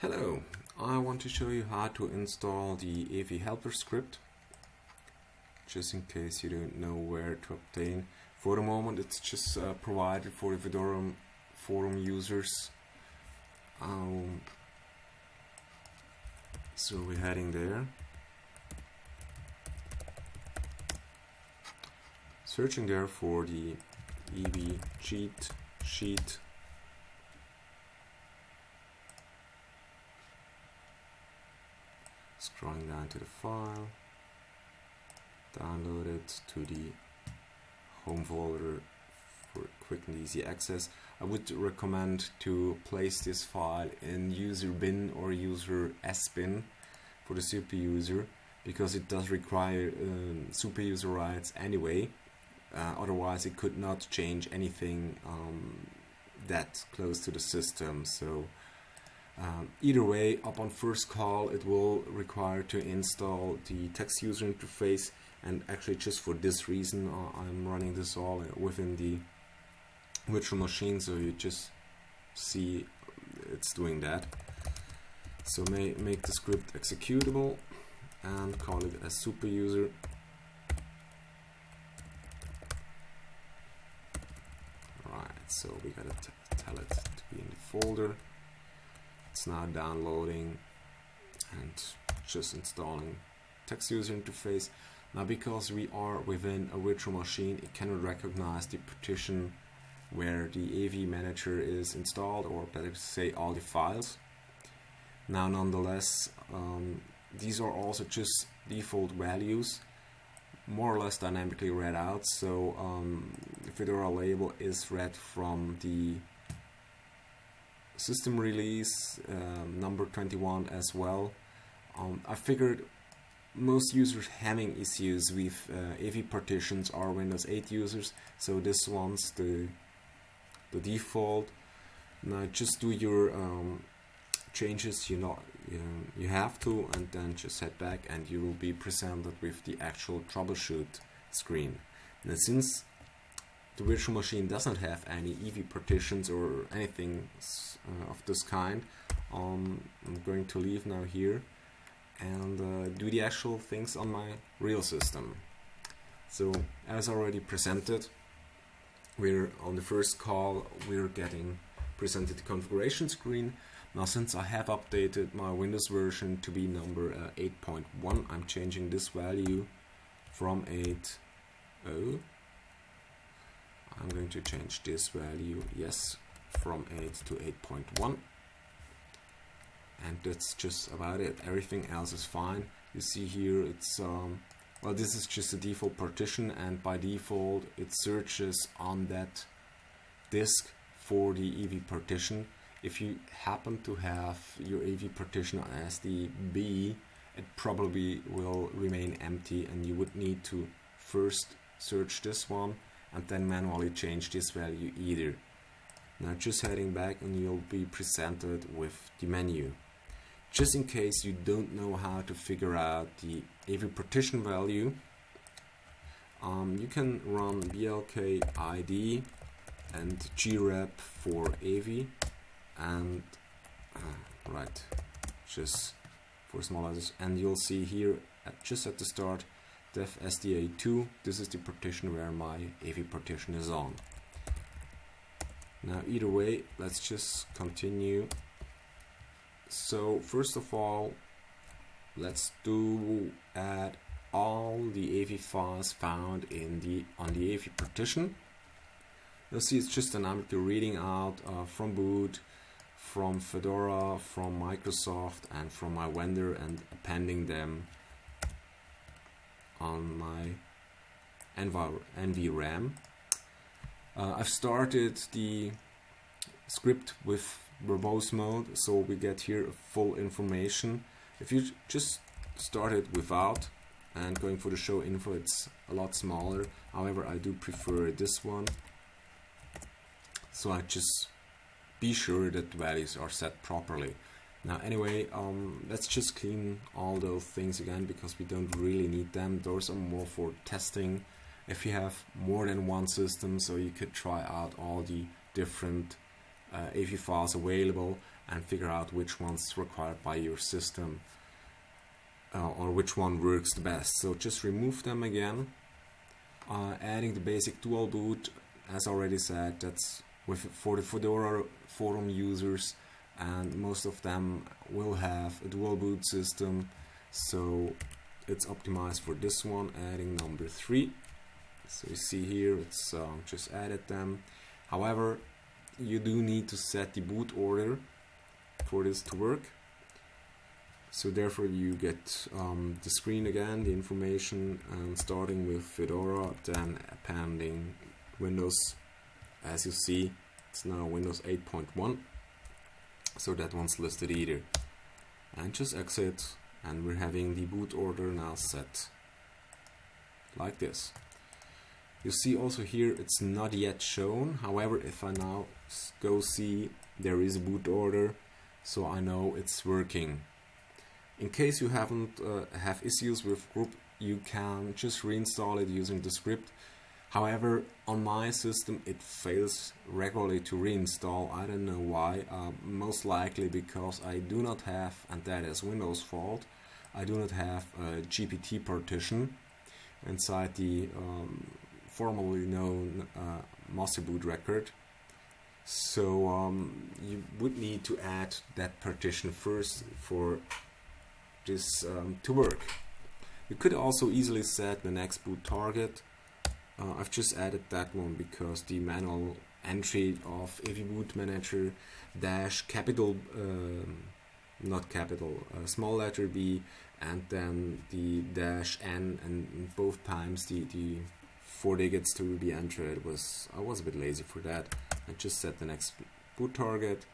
Hello, I want to show you how to install the EFI-Helper script, just in case you don't know where to obtain. For the moment it's just provided for the Fedora forum users. So we're heading there, searching there for the EV cheat sheet. Scrolling down to the file, download it to the home folder for quick and easy access. I would recommend to place this file in user bin or user sbin for the super user, because it does require super user rights anyway. Otherwise it could not change anything that close to the system. So either way, upon first call it will require to install the text user interface, and actually just for this reason I'm running this all within the virtual machine, so you just see it's doing that. So make the script executable and call it as super user. Right, so we gotta tell it to be in the folder. It's now downloading and just installing text user interface. Now, because we are within a virtual machine, it cannot recognize the partition where the AV manager is installed, or better to say all the files. Now nonetheless, these are also just default values, more or less dynamically read out. So the Fedora label is read from the system release number 21 as well. I figured most users having issues with AV partitions are Windows 8 users, so this one's the default. Now just do your changes you have to, and then just head back and you will be presented with the actual troubleshoot screen. Now, since the virtual machine doesn't have any EV partitions or anything of this kind, I'm going to leave now here and do the actual things on my real system. So as already presented, we're on the first call, we're getting presented the configuration screen. Now, since I have updated my Windows version to be number 8.1, I'm changing this value from 8.0. I'm going to change this value, yes, from 8 to 8.1. And that's just about it. Everything else is fine. You see here it's well, this is just a default partition, and by default it searches on that disk for the EV partition. If you happen to have your AV partition as the B, it probably will remain empty, and you would need to first search this one and then manually change this value either. Now just heading back and you'll be presented with the menu. Just in case you don't know how to figure out the AV partition value, you can run blk id and grep for AV, and right, just for small letters, and you'll see here just at the start def sda2. This is the partition where my AV partition is on. Now either way, let's just continue. So first of all, let's do add all the AV files found on the AV partition. You'll see it's just dynamically reading out from boot, from Fedora, from Microsoft, and from my vendor, and appending them on my NVRAM. I've started the script with verbose mode, so we get here full information. If you just start it without and going for the show info, it's a lot smaller. However, I do prefer this one, so I just be sure that the values are set properly. Now anyway, let's just clean all those things again, because we don't really need them. Those are more for testing. If you have more than one system, so you could try out all the different EFI files available and figure out which one's required by your system or which one works the best. So just remove them again. Adding the basic dual boot, as already said, that's for the Fedora forum users, and most of them will have a dual boot system, so it's optimized for this one. Adding number 3. So you see here it's just added them. However, you do need to set the boot order for this to work. So therefore you get the screen again, the information, and starting with Fedora, then appending Windows. As you see, it's now Windows 8.1, so that one's listed either. And just exit, and we're having the boot order now set like this. You see also here it's not yet shown. However, if I now go see, there is a boot order, so I know it's working. In case you haven't have issues with group, you can just reinstall it using the script. However, on my system it fails regularly to reinstall. I don't know why. Most likely because I do not have, and that is Windows' fault, I do not have a GPT partition inside the formerly known master boot record. So you would need to add that partition first for this to work. You could also easily set the next boot target. I've just added that one because the manual entry of EFI boot manager dash capital, not capital, small letter B, and then the dash N, and both times the 4 digits to be entered. I was a bit lazy for that. I just set the next boot target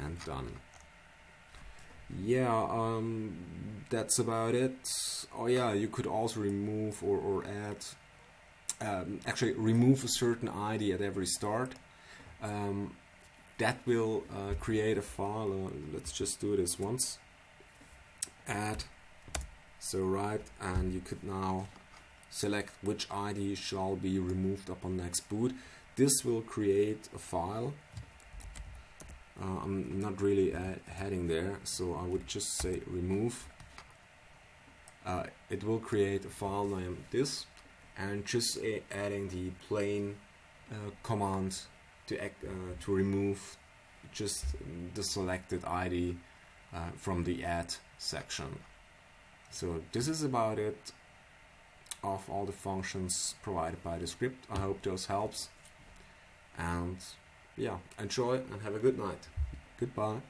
and done. Yeah, that's about it. Oh yeah, you could also remove or add, actually remove a certain ID at every start. That will create a file. Let's just do this once. Add. So right, and you could now select which ID shall be removed upon next boot. This will create a file. I'm not really heading there, so I would just say remove. It will create a file named this, and just adding the plain command to remove just the selected ID from the add section. So this is about it of all the functions provided by the script. I hope those helps, and yeah, enjoy and have a good night. Goodbye.